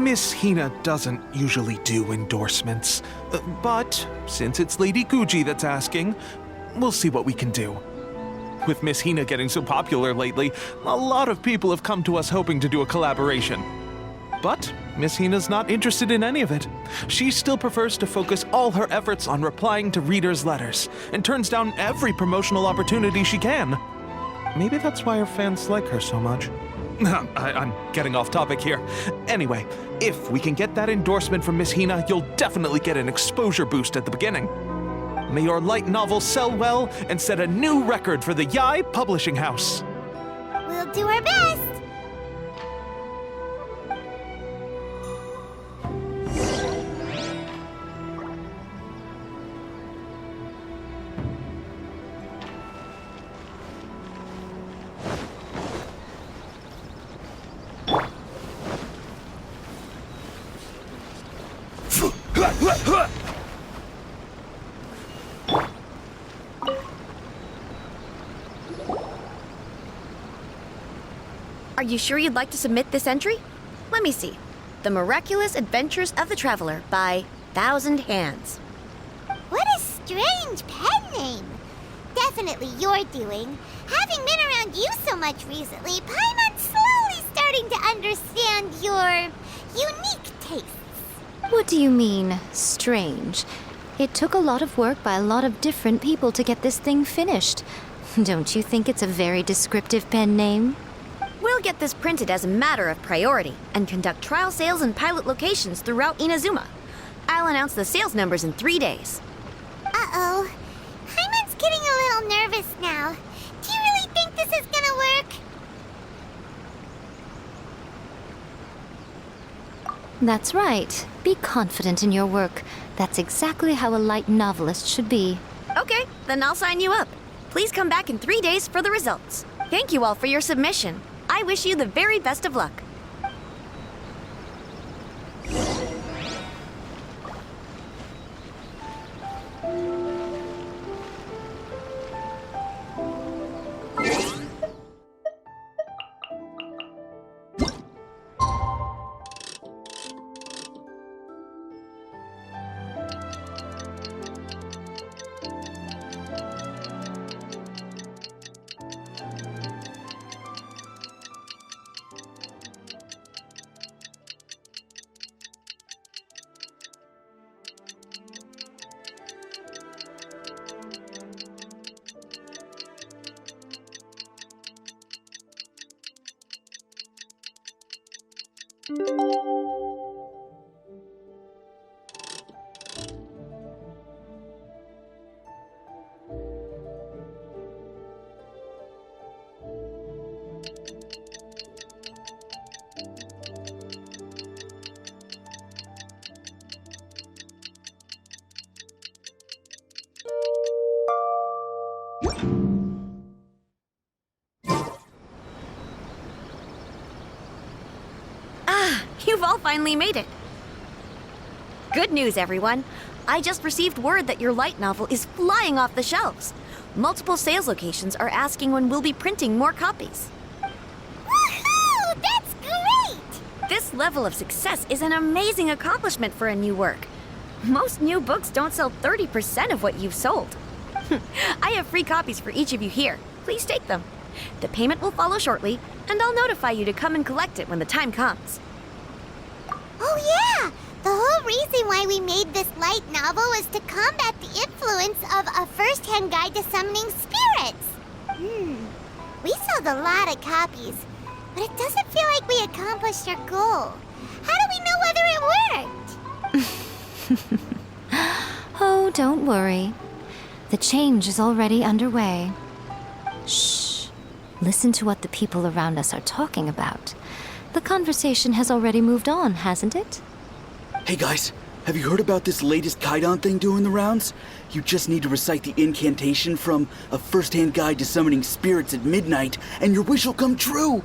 Miss Hina doesn't usually do endorsements, but since it's Lady Guji that's asking, we'll see what we can do. With Miss Hina getting so popular lately, a lot of people have come to us hoping to do a collaboration. But Miss Hina's not interested in any of it. She still prefers to focus all her efforts on replying to readers' letters, and turns down every promotional opportunity she can. Maybe that's why her fans like her so much. I'm getting off topic here. Anyway, if we can get that endorsement from Miss Hina, you'll definitely get an exposure boost at the beginning. May your light novel sell well and set a new record for the Yae Publishing House. We'll do our best! Are you sure you'd like to submit this entry? Let me see. The Miraculous Adventures of the Traveler by Thousand Hands. What a strange pen name! Definitely your doing. Having been around you so much recently, Paimon's slowly starting to understand your unique tastes. What do you mean, strange? It took a lot of work by a lot of different people to get this thing finished. Don't you think it's a very descriptive pen name? We'll get this printed as a matter of priority and conduct trial sales in pilot locations throughout Inazuma. I'll announce the sales numbers in 3 days. Uh-oh. Paimon's getting a little nervous now. Do you really think this is gonna work? That's right. Be confident in your work. That's exactly how a light novelist should be. Okay, then I'll sign you up. Please come back in 3 days for the results. Thank you all for your submission. I wish you the very best of luck. You've all finally made it. Good news, everyone. I just received word that your light novel is flying off the shelves. Multiple sales locations are asking when we'll be printing more copies. Woohoo! That's great! This level of success is an amazing accomplishment for a new work. Most new books don't sell 30% of what you've sold. I have free copies for each of you here. Please take them. The payment will follow shortly, and I'll notify you to come and collect it when the time comes. Oh yeah! The whole reason why we made this light novel was to combat the influence of a first-hand guide to summoning spirits. We sold a lot of copies, but it doesn't feel like we accomplished our goal. How do we know whether it worked? Oh, don't worry. The change is already underway. Shh. Listen to what the people around us are talking about. The conversation has already moved on, hasn't it? Hey guys, have you heard about this latest Kaidan thing doing the rounds? You just need to recite the incantation from A First-Hand Guide to Summoning Spirits at midnight, and your wish will come true!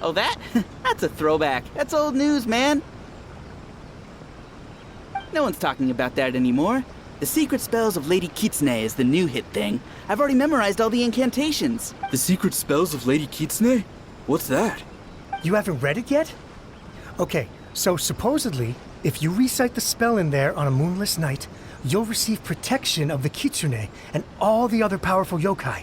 Oh, that? That's a throwback. That's old news, man. No one's talking about that anymore. The Secret Spells of Lady Kitsune is the new hit thing. I've already memorized all the incantations. The Secret Spells of Lady Kitsune? What's that? You haven't read it yet? Okay, So supposedly, if you recite the spell in there on a moonless night, you'll receive protection of the Kitsune and all the other powerful yokai.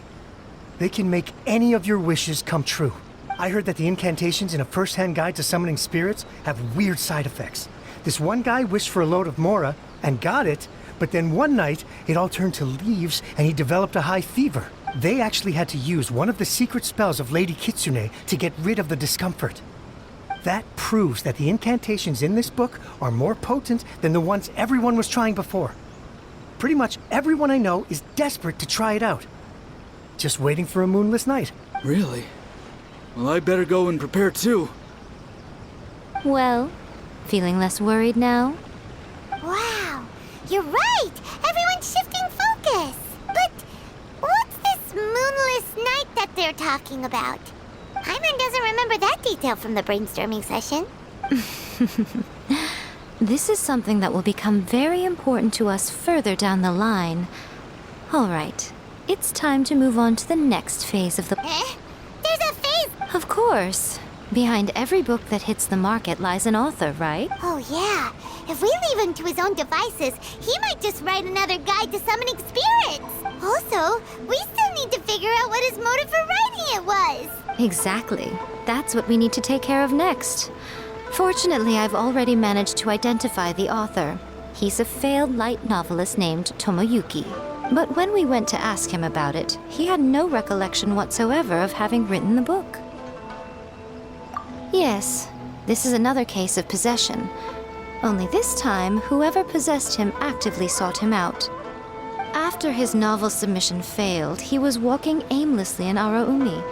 They can make any of your wishes come true. I heard that the incantations in a first-hand guide to summoning spirits have weird side effects. This one guy wished for a load of mora and got it, but then one night it all turned to leaves and he developed a high fever. They actually had to use one of the secret spells of Lady Kitsune to get rid of the discomfort. That proves that the incantations in this book are more potent than the ones everyone was trying before. Pretty much everyone I know is desperate to try it out. Just waiting for a moonless night. Really? Well, I better go and prepare too. Well, feeling less worried now? Wow, you're right! Everyone's shifting focus! But what's this moonless night that they're talking about? Paimon doesn't remember that detail from the brainstorming session. This is something that will become very important to us further down the line. All right, it's time to move on to the next phase of the... Eh? There's a phase! Of course. Behind every book that hits the market lies an author, right? Oh yeah, if we leave him to his own devices, he might just write another guide to summoning spirits! Also, we still need to figure out what his motive for writing it was! Exactly. That's what we need to take care of next. Fortunately, I've already managed to identify the author. He's a failed light novelist named Tomoyuki. But when we went to ask him about it, he had no recollection whatsoever of having written the book. Yes, this is another case of possession. Only this time, whoever possessed him actively sought him out. After his novel submission failed, he was walking aimlessly in Araumi.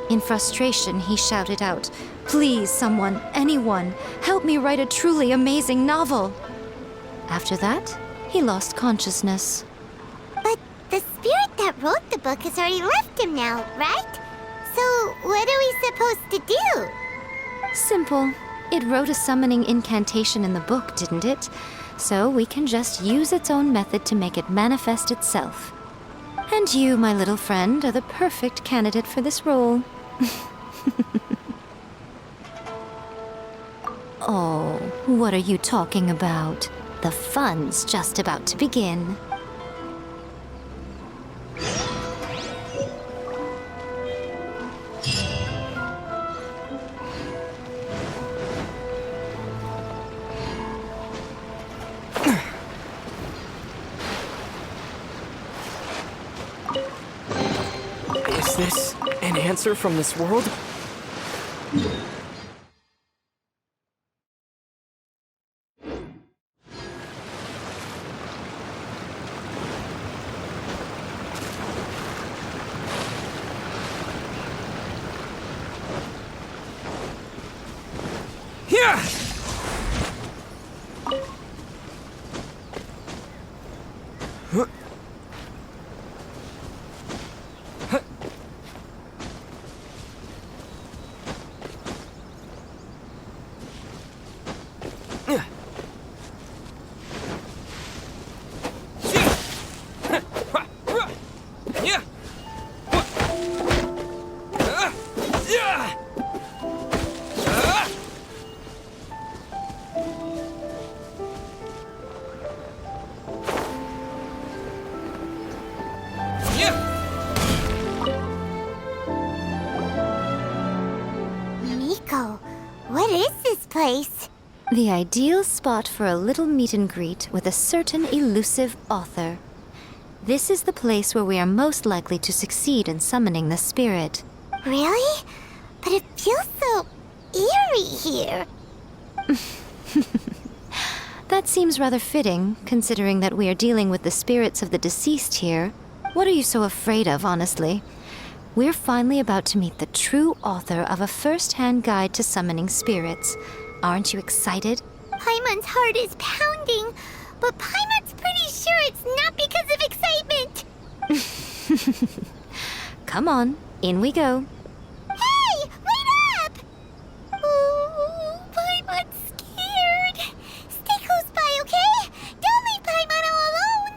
In frustration, he shouted out, "Please, someone, anyone, help me write a truly amazing novel!" After that, he lost consciousness. But the spirit that wrote the book has already left him now, right? So what are we supposed to do? Simple. It wrote a summoning incantation in the book, didn't it? So we can just use its own method to make it manifest itself. And you, my little friend, are the perfect candidate for this role. Oh, what are you talking about? The fun's just about to begin. Is this an answer from this world? Yeah! Miko, what is this place? The ideal spot for a little meet and greet with a certain elusive author. This is the place where we are most likely to succeed in summoning the spirit. Really? But it feels so eerie here. That seems rather fitting, considering that we are dealing with the spirits of the deceased here. What are you so afraid of, honestly? We're finally about to meet the true author of a first-hand guide to summoning spirits. Aren't you excited? Paimon's heart is pounding, but Paimon's pretty sure it's not because of excitement. Come on, in we go. Hey, wait up! Oh, Paimon's scared. Stay close by, okay? Don't leave Paimon all alone.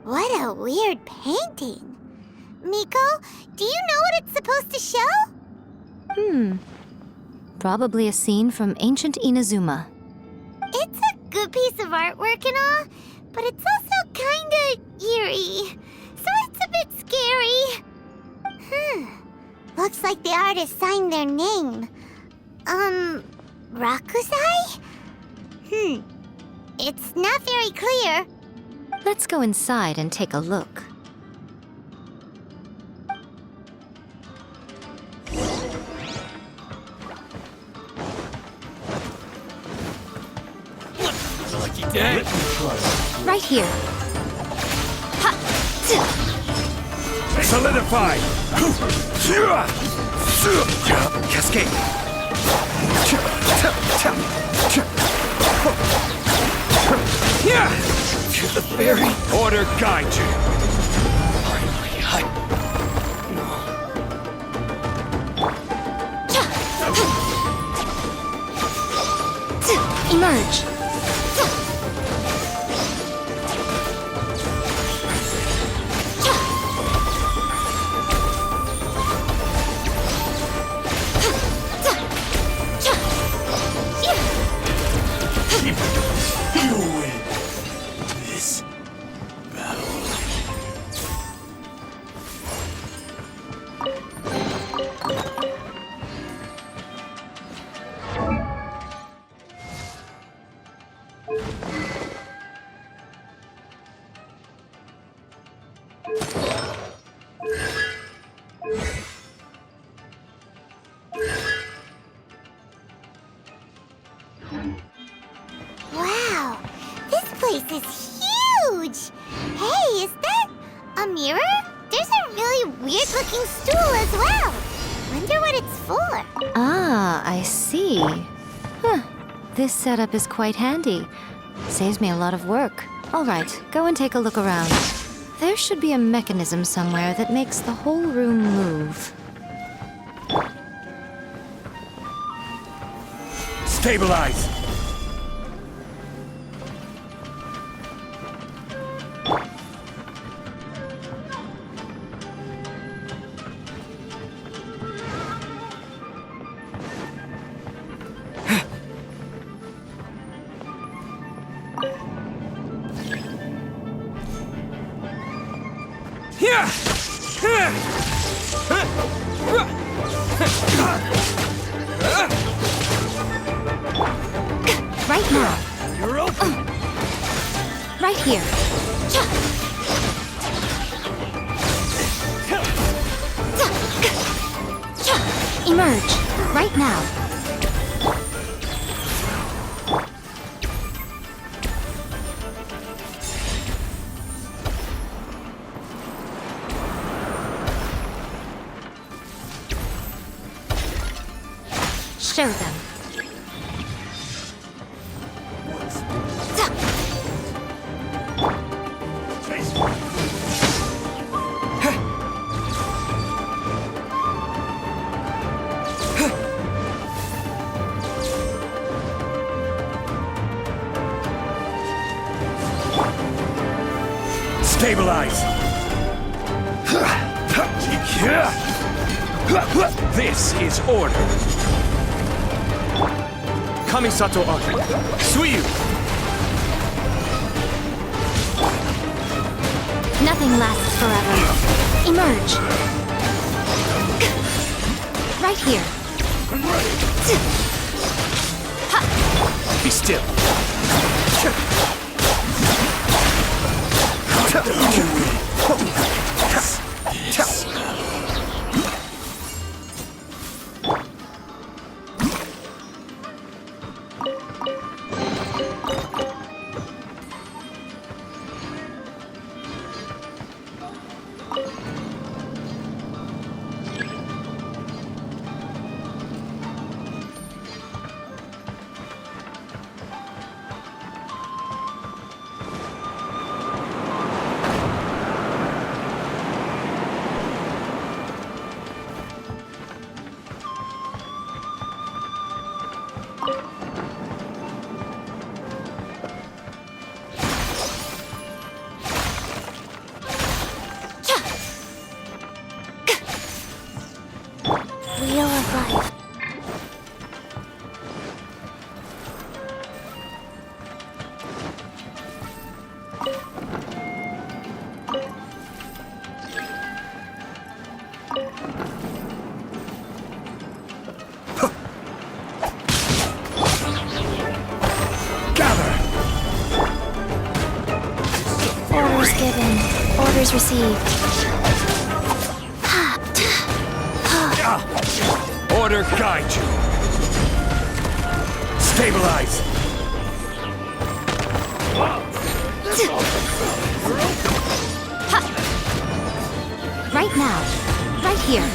What a weird painting. Miko, do you know what it's supposed to show? Probably a scene from ancient Inazuma. It's a good piece of artwork and all, but it's also kinda eerie. So it's a bit scary. Looks like the artist signed their name. Rakusai? It's not very clear. Let's go inside and take a look. Right here. Ha! Solidify! Cascade! To the very order guide you. Emerge. You win this battle. Wow, this place is huge! Hey, is that a mirror? There's a really weird-looking stool as well. Wonder what it's for. Ah, I see. Huh. This setup is quite handy. Saves me a lot of work. All right, go and take a look around. There should be a mechanism somewhere that makes the whole room move. Stabilize! Right now. You're open! Right here. Emerge. Right now. Show them. Stabilize! This is order. Kamisato Arc. Suiyu! Nothing lasts forever. Emerge. Right here. Be still. wheel of life. Orders given. Orders received. Order guide you. Stabilize. Right now. Right here.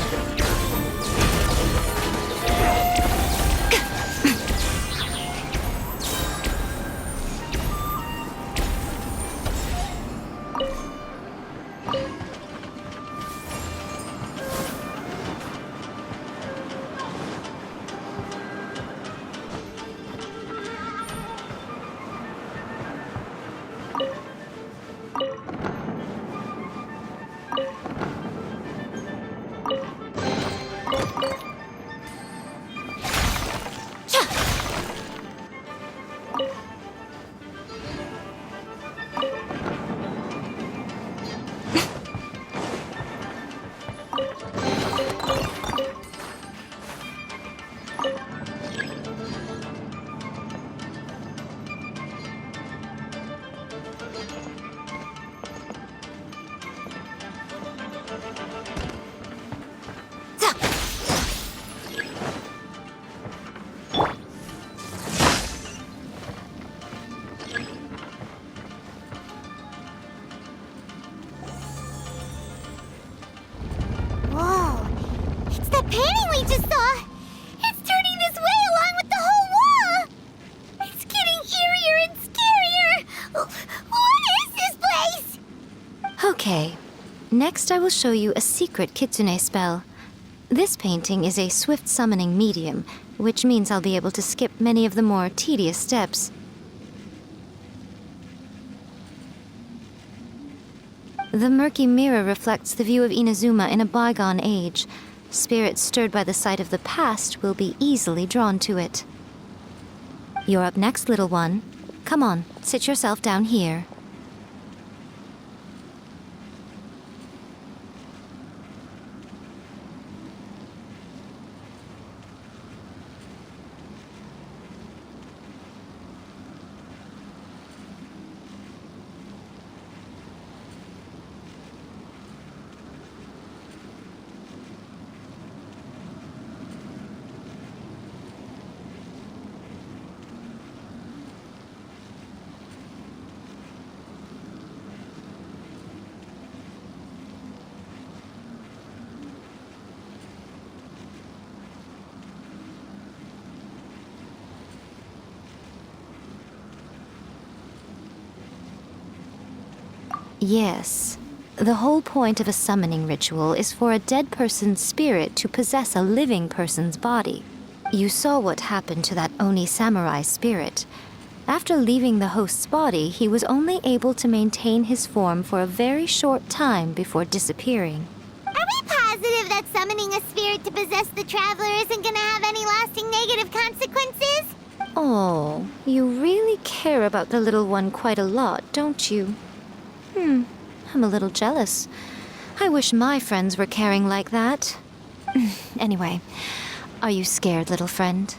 Whoa! It's the painting we just saw! It's turning this way along with the whole wall! It's getting eerier and scarier! What is this place? Okay. Next, I will show you a secret kitsune spell. This painting is a swift summoning medium, which means I'll be able to skip many of the more tedious steps. The murky mirror reflects the view of Inazuma in a bygone age. Spirits stirred by the sight of the past will be easily drawn to it. You're up next, little one. Come on, sit yourself down here. Yes. The whole point of a summoning ritual is for a dead person's spirit to possess a living person's body. You saw what happened to that Oni samurai spirit. After leaving the host's body, he was only able to maintain his form for a very short time before disappearing. Are we positive that summoning a spirit to possess the traveler isn't gonna have any lasting negative consequences? Oh, you really care about the little one quite a lot, don't you? I'm a little jealous. I wish my friends were caring like that. Anyway, are you scared, little friend?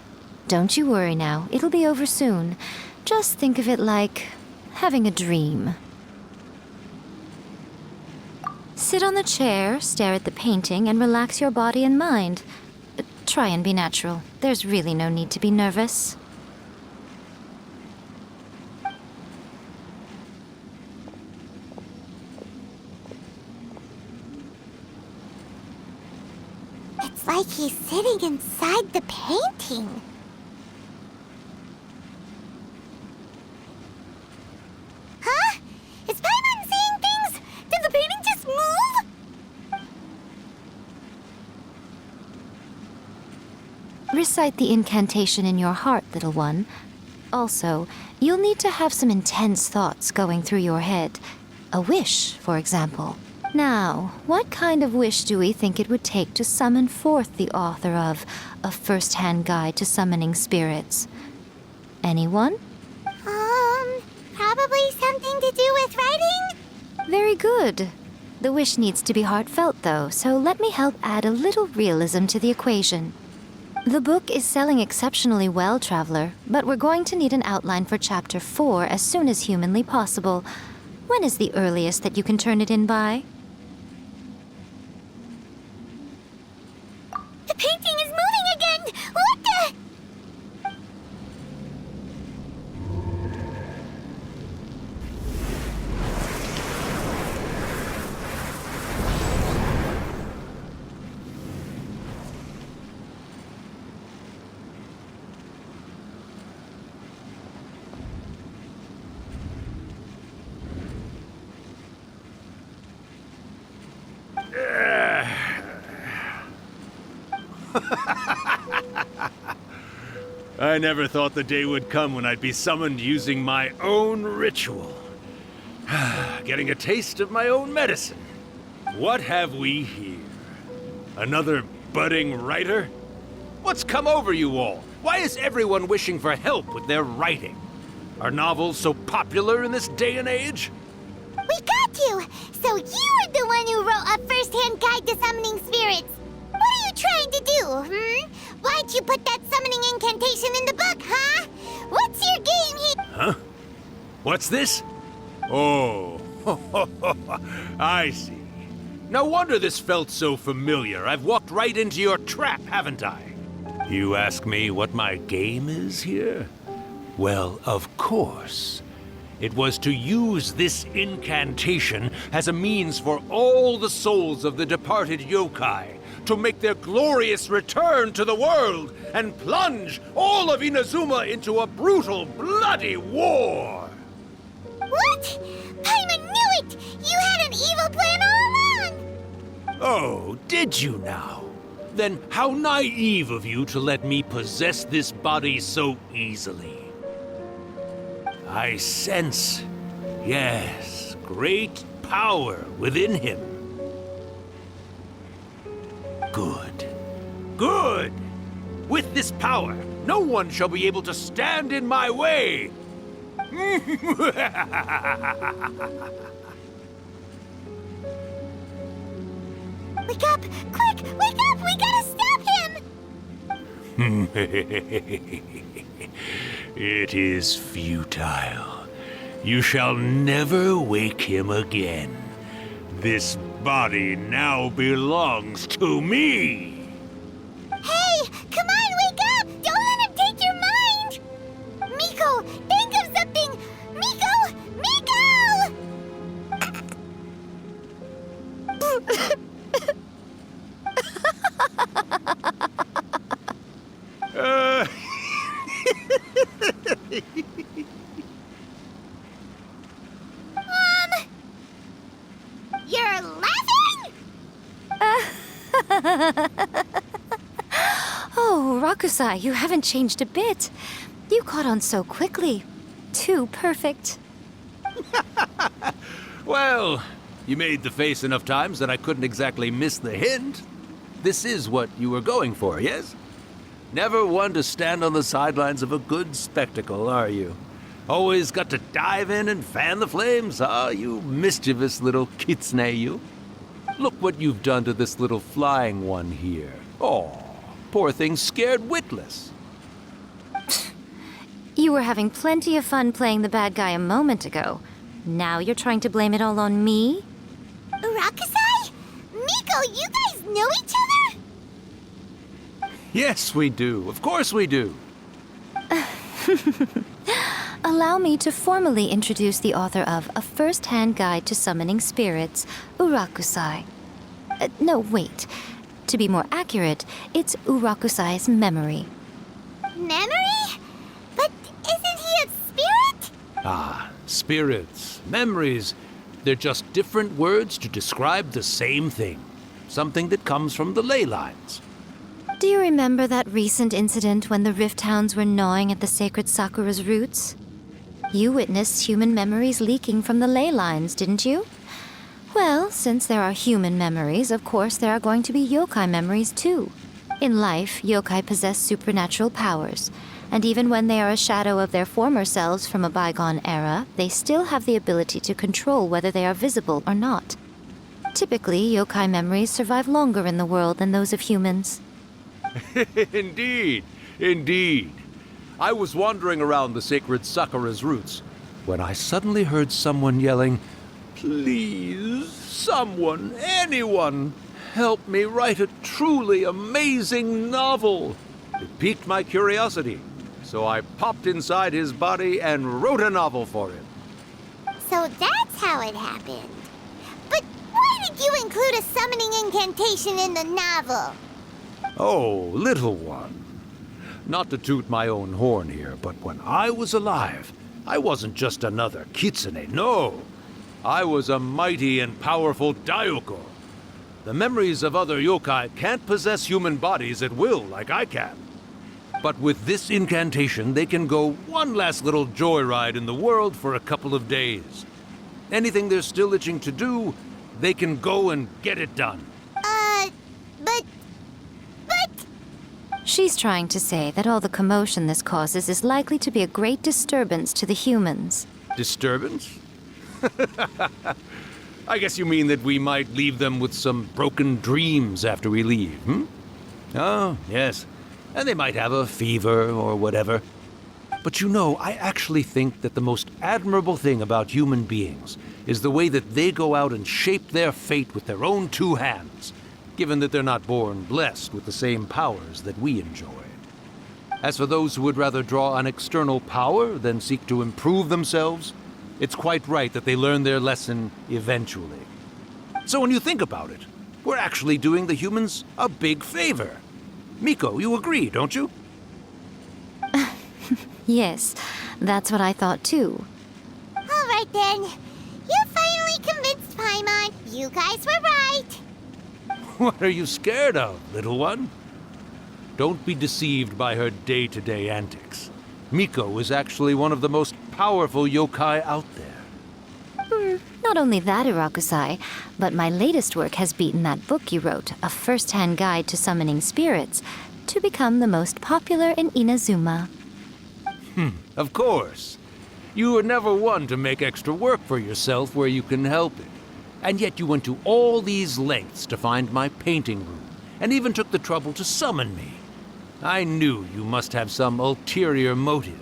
Don't you worry now, it'll be over soon. Just think of it like having a dream. Sit on the chair, stare at the painting, and relax your body and mind. Try and be natural. There's really no need to be nervous. It's like he's sitting inside the painting. Huh? Is Paimon seeing things? Did the painting just move? Recite the incantation in your heart, little one. Also, you'll need to have some intense thoughts going through your head. A wish, for example. Now, what kind of wish do we think it would take to summon forth the author of A First-Hand Guide to Summoning Spirits? Anyone? Probably something to do with writing? Very good. The wish needs to be heartfelt, though, so let me help add a little realism to the equation. The book is selling exceptionally well, Traveler, but we're going to need an outline for Chapter 4 as soon as humanly possible. When is the earliest that you can turn it in by? The painting is moving again! What the? I never thought the day would come when I'd be summoned using my own ritual. Getting a taste of my own medicine. What have we here? Another budding writer? What's come over you all? Why is everyone wishing for help with their writing? Are novels so popular in this day and age? We got you! So you're the one who wrote A First-Hand Guide to Summoning Spirits! What are you trying to do, Why'd you put that summoning incantation in the book, huh? What's your game here? Huh? What's this? Oh, I see. No wonder this felt so familiar. I've walked right into your trap, haven't I? You ask me what my game is here? Well, of course. It was to use this incantation as a means for all the souls of the departed yokai to make their glorious return to the world and plunge all of Inazuma into a brutal, bloody war! What? Paimon knew it! You had an evil plan all along! Oh, did you now? Then how naive of you to let me possess this body so easily. I sense, yes, great power within him. Good. Good! With this power, no one shall be able to stand in my way! Wake up! Quick! Wake up! We gotta stop him! It is futile. You shall never wake him again. This body now belongs to me! Hey! Come on, wake up! Don't let him take your mind! Miko, think of something! Miko! You're laughing? Oh, Rakusai, you haven't changed a bit. You caught on so quickly. Too perfect. Well, you made the face enough times that I couldn't exactly miss the hint. This is what you were going for, yes? Never one to stand on the sidelines of a good spectacle, are you? Always got to dive in and fan the flames, huh? You mischievous little kitsune, you. Look what you've done to this little flying one here. Oh, poor thing scared witless. You were having plenty of fun playing the bad guy a moment ago. Now you're trying to blame it all on me? Rakusai? Miko, you guys know each other? Yes, we do. Of course we do. Allow me to formally introduce the author of A First-Hand Guide to Summoning Spirits, Urakusai. No, wait. To be more accurate, it's Urakusai's memory. Memory? But isn't he a spirit? Ah, spirits, memories. They're just different words to describe the same thing. Something that comes from the ley lines. Do you remember that recent incident when the Rift Hounds were gnawing at the sacred Sakura's roots? You witnessed human memories leaking from the ley lines, didn't you? Well, since there are human memories, of course there are going to be yokai memories too. In life, yokai possess supernatural powers, and even when they are a shadow of their former selves from a bygone era, they still have the ability to control whether they are visible or not. Typically, yokai memories survive longer in the world than those of humans. Indeed, indeed. I was wandering around the sacred Sakura's roots when I suddenly heard someone yelling, "Please, someone, anyone, help me write a truly amazing novel." It piqued my curiosity, so I popped inside his body and wrote a novel for him. So that's how it happened. But why did you include a summoning incantation in the novel? Oh, little one. Not to toot my own horn here, but when I was alive, I wasn't just another kitsune, no. I was a mighty and powerful Daiyuko. The memories of other yokai can't possess human bodies at will like I can. But with this incantation, they can go one last little joyride in the world for a couple of days. Anything they're still itching to do, they can go and get it done. But... She's trying to say that all the commotion this causes is likely to be a great disturbance to the humans. Disturbance? I guess you mean that we might leave them with some broken dreams after we leave, hmm? Oh, yes. And they might have a fever or whatever. But you know, I actually think that the most admirable thing about human beings is the way that they go out and shape their fate with their own two hands, given that they're not born blessed with the same powers that we enjoy. As for those who would rather draw on external power than seek to improve themselves, it's quite right that they learn their lesson eventually. So when you think about it, we're actually doing the humans a big favor. Miko, you agree, don't you? Yes, that's what I thought too. All right then. You finally convinced Paimon. You guys were right. What are you scared of, little one? Don't be deceived by her day-to-day antics. Miko is actually one of the most powerful yokai out there. Not only that, Irakusai, but my latest work has beaten that book you wrote, A First-Hand Guide to Summoning Spirits, to become the most popular in Inazuma. Of course. You were never one to make extra work for yourself where you can help it. And yet you went to all these lengths to find my painting room, and even took the trouble to summon me. I knew you must have some ulterior motive.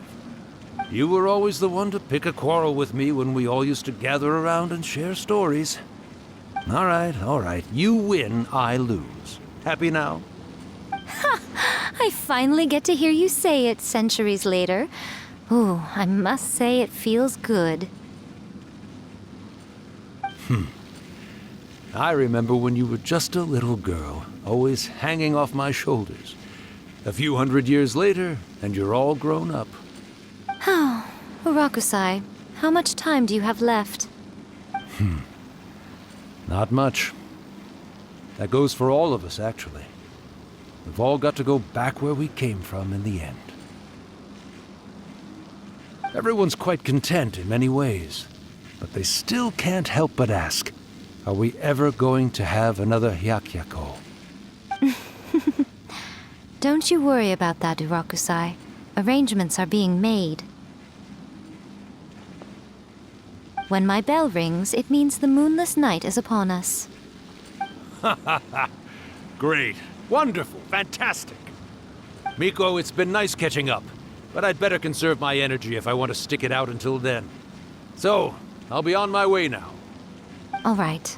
You were always the one to pick a quarrel with me when we all used to gather around and share stories. All right. You win, I lose. Happy now? I finally get to hear you say it centuries later. Ooh, I must say it feels good. I remember when you were just a little girl, always hanging off my shoulders. A few hundred years later, and you're all grown up. Oh, Irakusai, how much time do you have left? Not much. That goes for all of us, actually. We've all got to go back where we came from in the end. Everyone's quite content in many ways, but they still can't help but ask, are we ever going to have another Hyakyako? Don't you worry about that, Irakusai. Arrangements are being made. When my bell rings, it means the moonless night is upon us. Great. Wonderful. Fantastic. Miko, it's been nice catching up, but I'd better conserve my energy if I want to stick it out until then. So, I'll be on my way now. All right.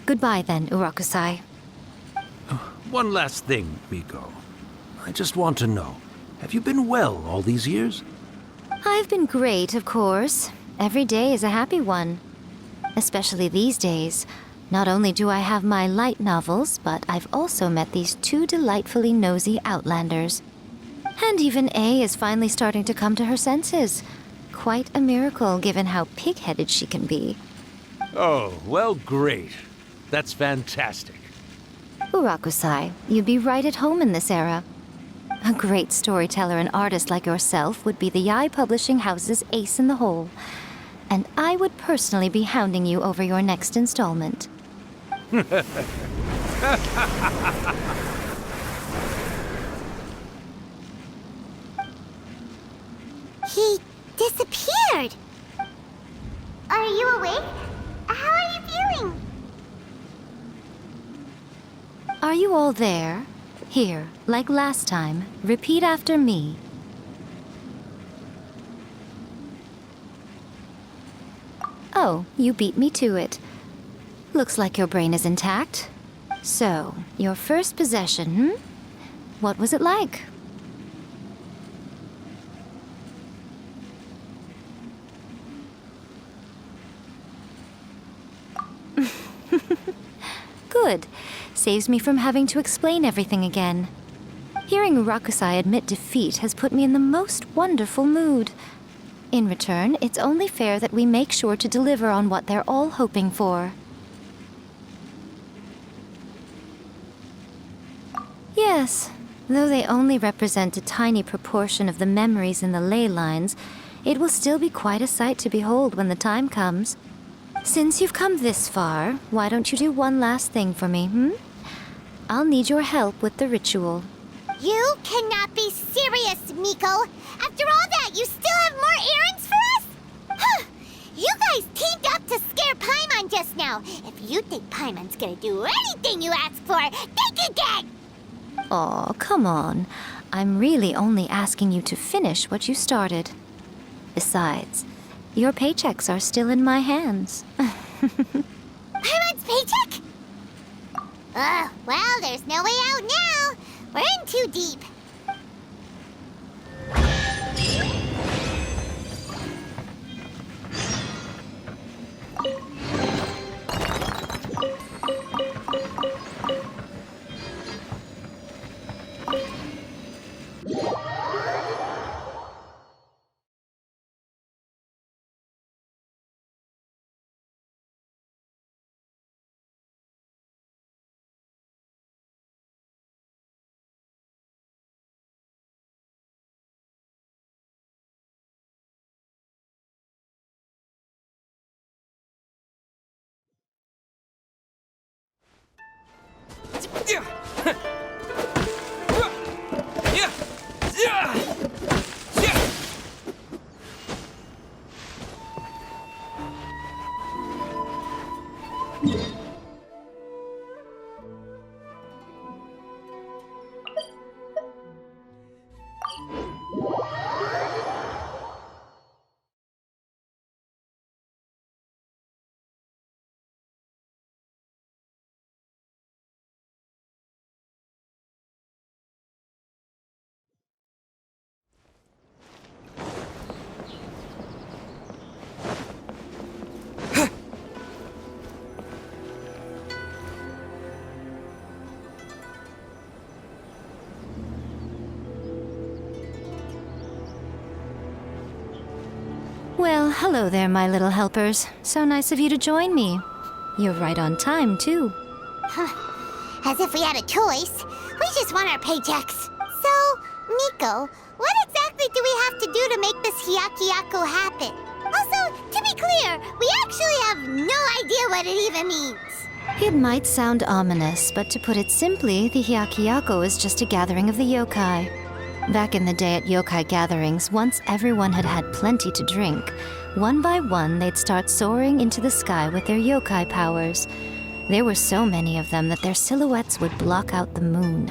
Goodbye then, Irakusai. One last thing, Miko. I just want to know, have you been well all these years? I've been great, of course. Every day is a happy one. Especially these days. Not only do I have my light novels, but I've also met these two delightfully nosy outlanders. And even A is finally starting to come to her senses. Quite a miracle, given how pig-headed she can be. Oh, well, great. That's fantastic. Irakusai, you'd be right at home in this era. A great storyteller and artist like yourself would be the Yae Publishing House's ace in the hole. and I would personally be hounding you over your next installment. He disappeared. Are you awake? How are you feeling? Are you all there? Here, like last time, repeat after me. Oh, you beat me to it. Looks like your brain is intact. So, your first possession, What was it like? Good. Saves me from having to explain everything again. Hearing Rakusai admit defeat has put me in the most wonderful mood. In return, it's only fair that we make sure to deliver on what they're all hoping for. Yes, though they only represent a tiny proportion of the memories in the ley lines, it will still be quite a sight to behold when the time comes. Since you've come this far, why don't you do one last thing for me, I'll need your help with the ritual. You cannot be serious, Miko! After all that, you still have more errands for us? Huh. You guys teamed up to scare Paimon just now. If you think Paimon's gonna do anything you ask for, think again! Aw, come on. I'm really only asking you to finish what you started. Besides, your paychecks are still in my hands. Paimon's paycheck? Well, there's no way out now. We're in too deep. Well, hello there, my little helpers. So nice of you to join me. You're right on time, too. As if we had a choice. We just want our paychecks. So, Miko, what exactly do we have to do to make this Hyakuyaku happen? Also, to be clear, we actually have no idea what it even means. It might sound ominous, but to put it simply, the Hyakuyaku is just a gathering of the yokai. Back in the day at yokai gatherings, once everyone had had plenty to drink, one by one they'd start soaring into the sky with their yokai powers. There were so many of them that their silhouettes would block out the moon.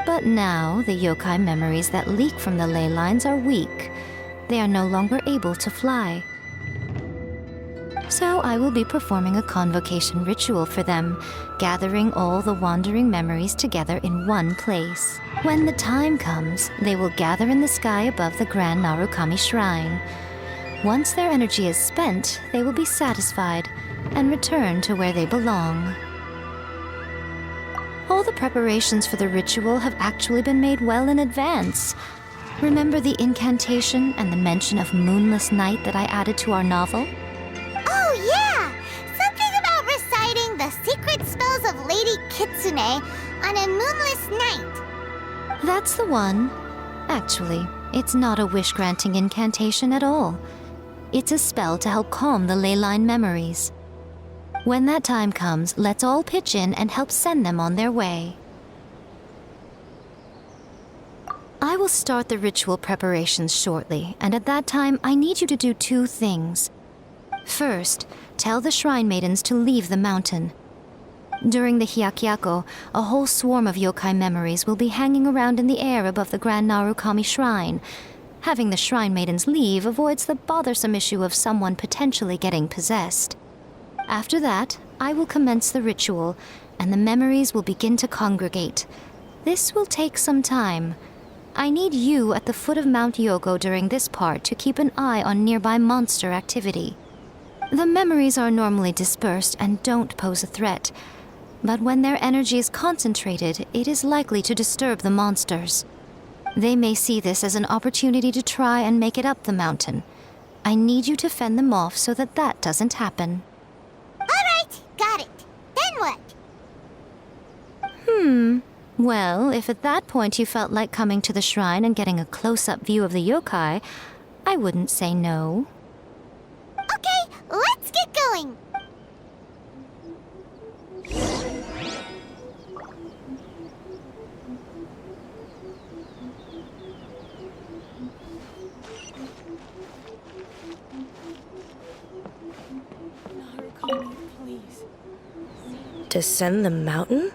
But now, the yokai memories that leak from the ley lines are weak. They are no longer able to fly. So I will be performing a convocation ritual for them, gathering all the wandering memories together in one place. When the time comes, they will gather in the sky above the Grand Narukami Shrine. Once their energy is spent, they will be satisfied and return to where they belong. All the preparations for the ritual have actually been made well in advance. Remember the incantation and the mention of moonless night that I added to our novel? Oh, yeah! Something about reciting the secret spells of Lady Kitsune on a moonless night. That's the one. Actually, it's not a wish-granting incantation at all. It's a spell to help calm the ley line memories. When that time comes, let's all pitch in and help send them on their way. I will start the ritual preparations shortly, and at that time, I need you to do 2 things. First, tell the shrine maidens to leave the mountain. During the Hyakyako, a whole swarm of yokai memories will be hanging around in the air above the Grand Narukami Shrine. Having the shrine maidens leave avoids the bothersome issue of someone potentially getting possessed. After that, I will commence the ritual, and the memories will begin to congregate. This will take some time. I need you at the foot of Mount Yogo during this part to keep an eye on nearby monster activity. The memories are normally dispersed and don't pose a threat, but when their energy is concentrated, it is likely to disturb the monsters. They may see this as an opportunity to try and make it up the mountain. I need you to fend them off so that that doesn't happen. All right, got it. Then what? Well, if at that point you felt like coming to the shrine and getting a close-up view of the yokai, I wouldn't say no. Okay, let's get going. Descend the mountain?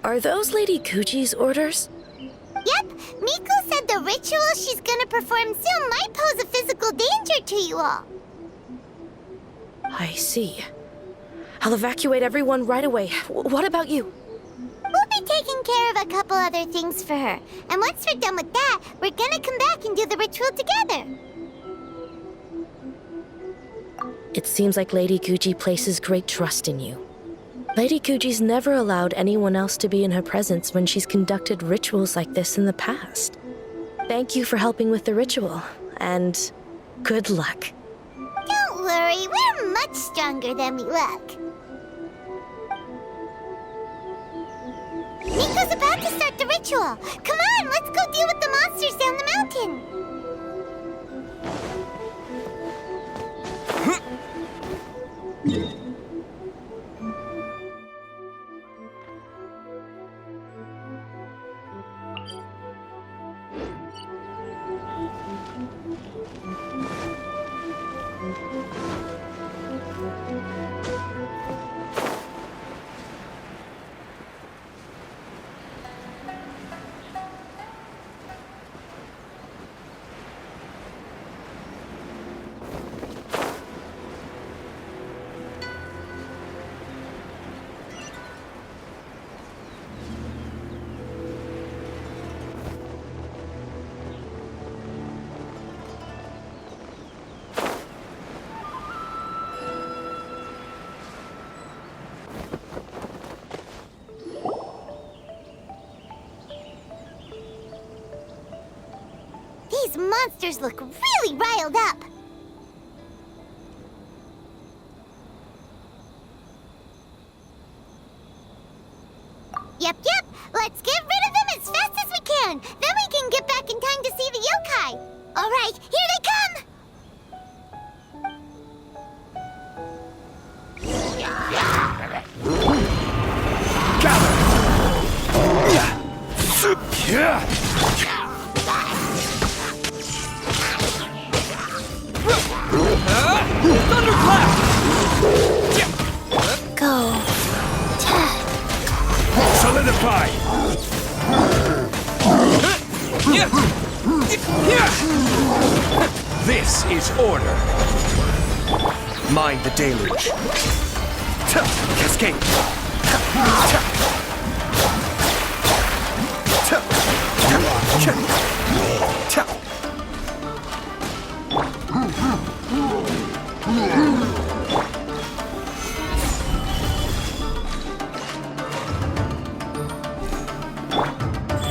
Are those Lady Kuji's orders? Yep, Miko said the ritual she's gonna perform soon might pose a physical danger to you all. I see. I'll evacuate everyone right away. What about you? We'll be taking care of a couple other things for her. And once we're done with that, we're gonna come back and do the ritual together. It seems like Lady Kuji places great trust in you. Lady Kuji's never allowed anyone else to be in her presence when she's conducted rituals like this in the past. Thank you for helping with the ritual, and good luck. Don't worry, we're much stronger than we look. Miko's about to start the ritual. Come on, let's go deal with the monsters down the mountain. These monsters look really riled up. Yep. Let's get rid of them as fast as we can. Then we can get back in time to see the yokai. All right, here they come. Go. Solidify! This is order. Mind the deluge. Cascade.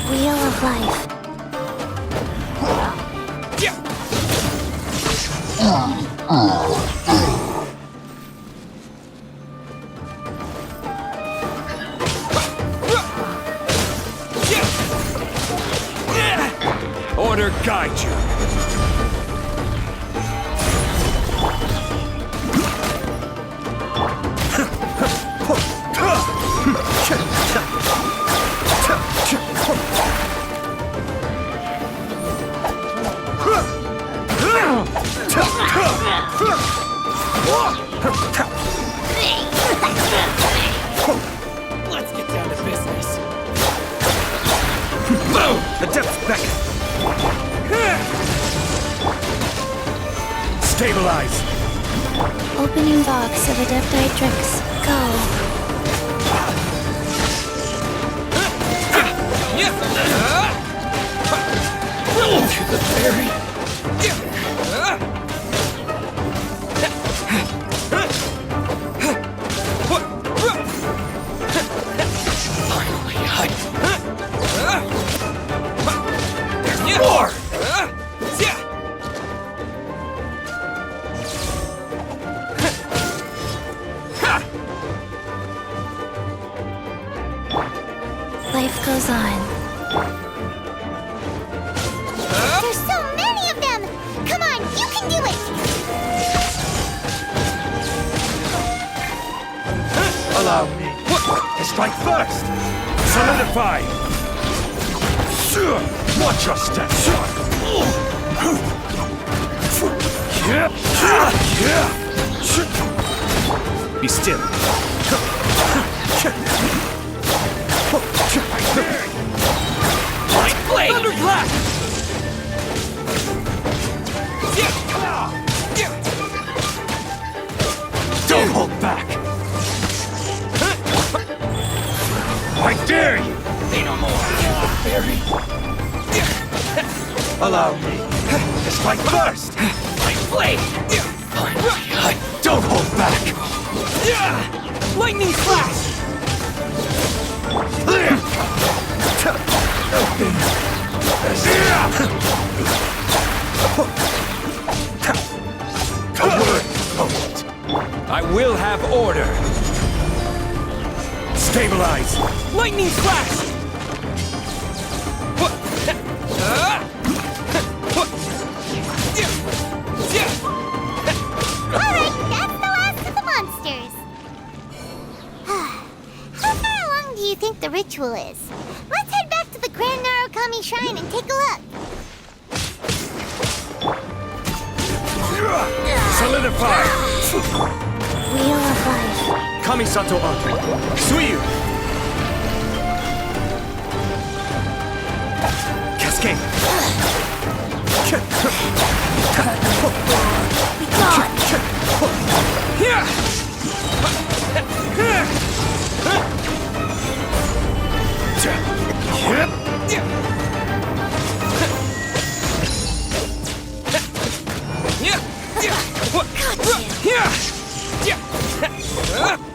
Wheel of Life. Order guide you. Let's get down to business. Adept beckon. Stabilize. Opening box of Adepti Go. To the berry. Finally, there's more! Life goes on. There's so many of them! Come on, you can do it! Allow me to strike first. Solidify. Watch your step. Be still. Light blade! Thunderclap! Don't hold back. I dare you. Say no more. Berry. Allow me to strike first. Light blade! Don't hold back. Lightning flash! A word, poet. I will have order. Stabilize. Lightning flash! Alright, that's the last of the monsters. How far along do you think the ritual is? Let's head back to the Grand Narukami Shrine and take a look. Solidify. Wheel of Life. Kamisato on. Suiyu. Cascade. Be gone.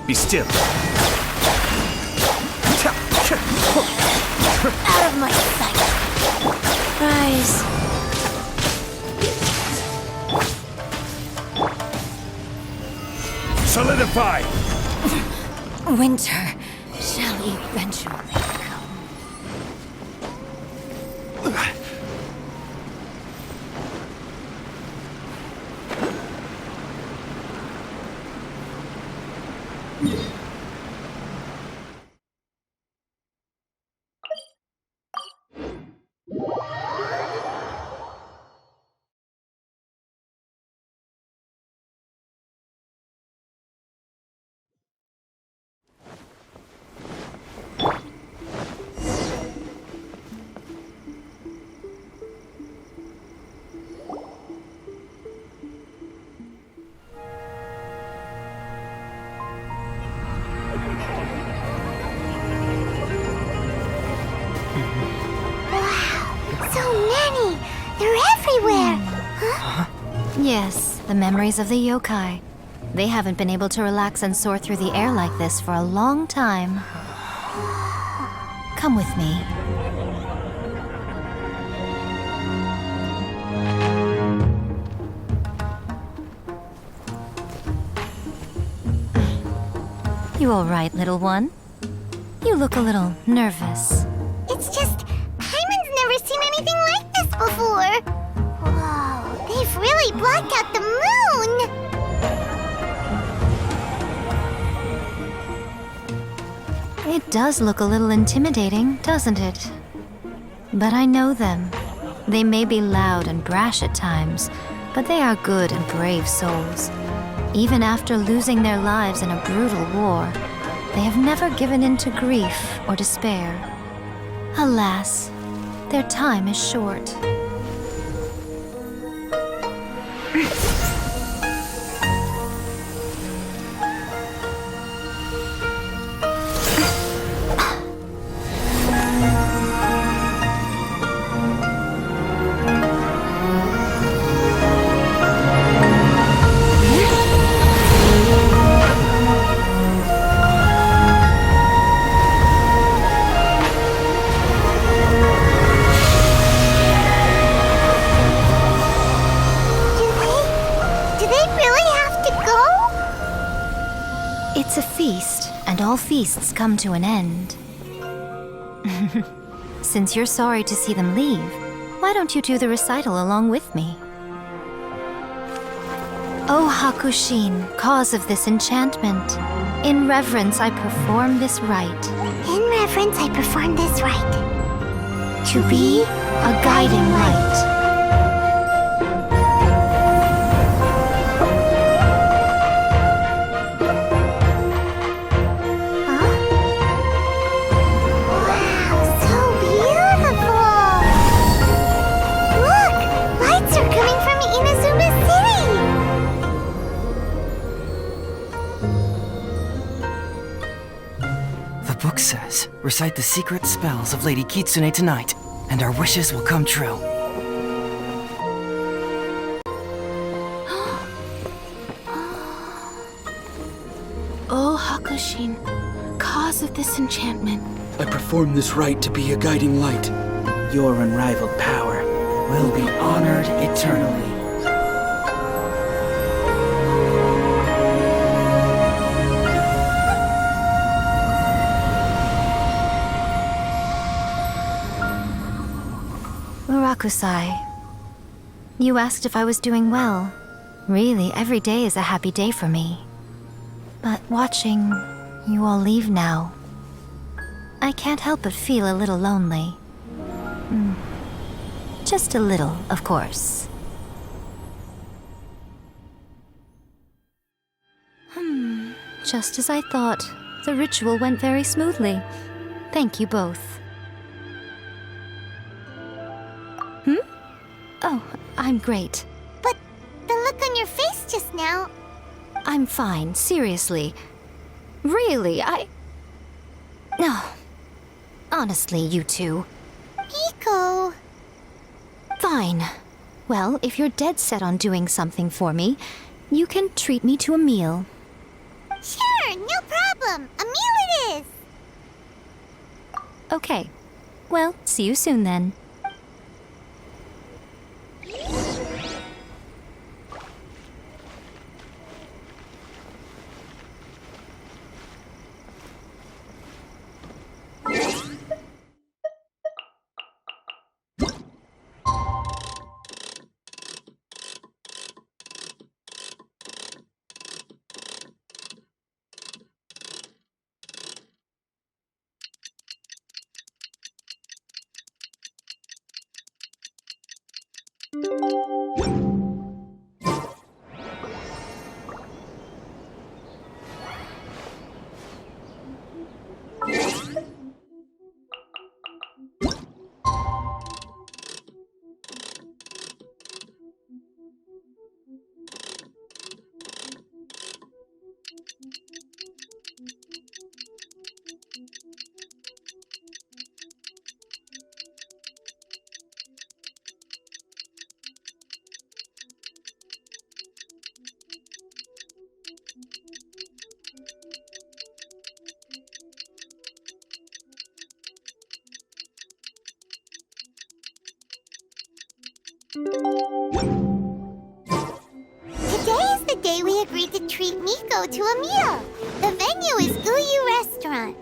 Be still. Out of my sight. Rise. Solidify. Winter shall eventually come. So many! They're everywhere! Huh? Yes, the memories of the yokai. They haven't been able to relax and soar through the air like this for a long time. Come with me. You all right, little one? You look a little nervous. It's just, Paimon's never seen anything like this before! Whoa, they've really blocked out the moon! It does look a little intimidating, doesn't it? But I know them. They may be loud and brash at times, but they are good and brave souls. Even after losing their lives in a brutal war, they have never given in to grief or despair. Alas, their time is short. Do they really have to go? It's a feast, and all feasts come to an end. Since you're sorry to see them leave, why don't you do the recital along with me? O Hakushin, cause of this enchantment, in reverence I perform this rite. In reverence, I perform this rite. To be a guiding light. Wow, so beautiful! Look! Lights are coming from Inazuma City! The book says, recite the secret spells of Lady Kitsune tonight, and our wishes will come true. O Hakushin, cause of this enchantment. I perform this rite to be a guiding light. Your unrivaled power. Will be honored eternally. Murakusai, you asked if I was doing well. Really, every day is a happy day for me. But watching you all leave now, I can't help but feel a little lonely. Just a little, of course. Just as I thought, the ritual went very smoothly. Thank you both. Oh, I'm great. But the look on your face just now... I'm fine, seriously. Really, No. Honestly, you two. Miko... Fine. Well, if you're dead set on doing something for me, you can treat me to a meal. Sure, no problem. A meal it is. Okay. Well, see you soon then. Today is the day we agreed to treat Miko to a meal. The venue is Uyu Restaurant.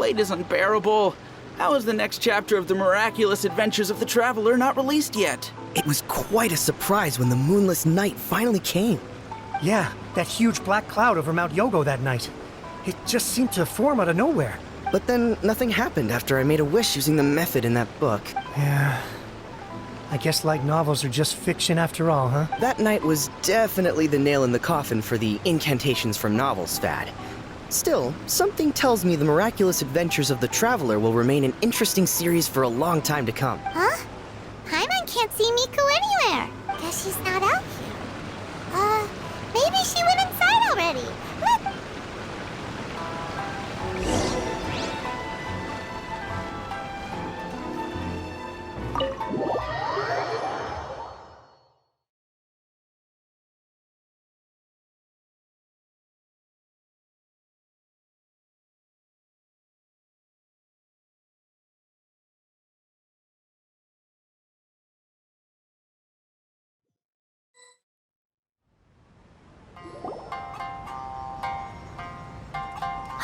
wait is unbearable. How is the next chapter of the miraculous adventures of the Traveler not released yet? It was quite a surprise when the moonless night finally came. Yeah, that huge black cloud over Mount Yogo that night. It just seemed to form out of nowhere. But then nothing happened after I made a wish using the method in that book. Yeah. I guess light novels are just fiction after all, huh? That night was definitely the nail in the coffin for the incantations from novels fad. Still, something tells me the miraculous adventures of the Traveler will remain an interesting series for a long time to come. Huh? Paimon can't see Miko anywhere. Guess she's not out here. Maybe she went inside already.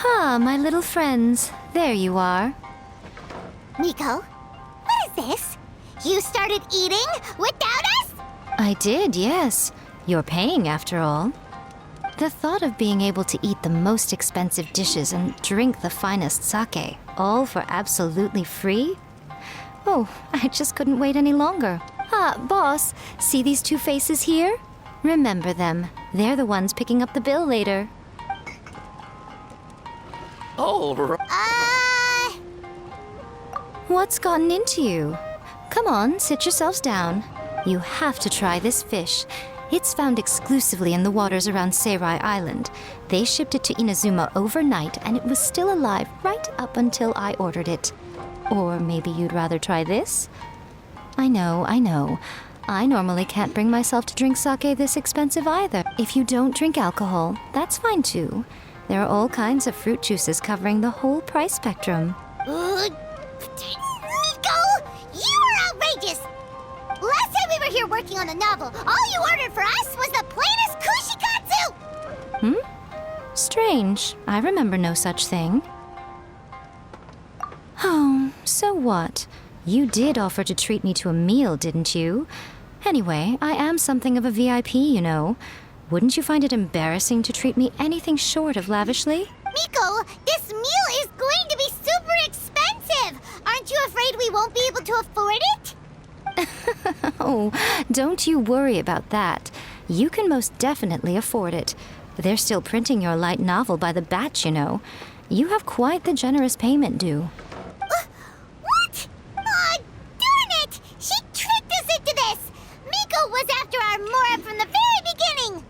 Ah, my little friends. There you are. Miko, what is this? You started eating without us? I did, yes. You're paying, after all. The thought of being able to eat the most expensive dishes and drink the finest sake, all for absolutely free? Oh, I just couldn't wait any longer. Ah, boss, see these two faces here? Remember them. They're the ones picking up the bill later. Oh, What's gotten into you? Come on, sit yourselves down. You have to try this fish. It's found exclusively in the waters around Seirai Island. They shipped it to Inazuma overnight, and it was still alive right up until I ordered it. Or maybe you'd rather try this? I know. I normally can't bring myself to drink sake this expensive either. If you don't drink alcohol, that's fine too. There are all kinds of fruit juices covering the whole price spectrum. Miko, you are outrageous! Last time we were here working on the novel, all you ordered for us was the plainest kushikatsu! Strange. I remember no such thing. Oh, so what? You did offer to treat me to a meal, didn't you? Anyway, I am something of a VIP, you know. Wouldn't you find it embarrassing to treat me anything short of lavishly? Miko, this meal is going to be super expensive! Aren't you afraid we won't be able to afford it? Oh, don't you worry about that. You can most definitely afford it. They're still printing your light novel by the batch, you know. You have quite the generous payment due. What? Aw, darn it! She tricked us into this! Miko was after our Mora from the very beginning!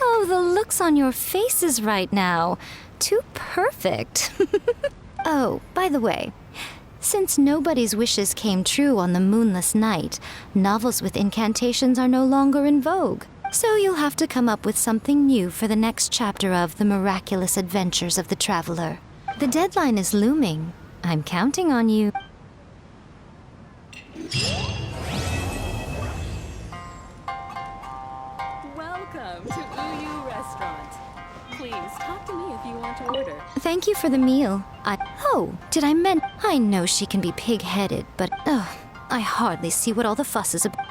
Oh, the looks on your faces right now. Too perfect. Oh, by the way, since nobody's wishes came true on the moonless night, novels with incantations are no longer in vogue. So you'll have to come up with something new for the next chapter of The Miraculous Adventures of the Traveler. The deadline is looming. I'm counting on you. Welcome to Uyu Restaurant. Please talk to me if you want to order. Thank you for the meal. Oh, did I know she can be pig-headed, but I hardly see what all the fuss is about.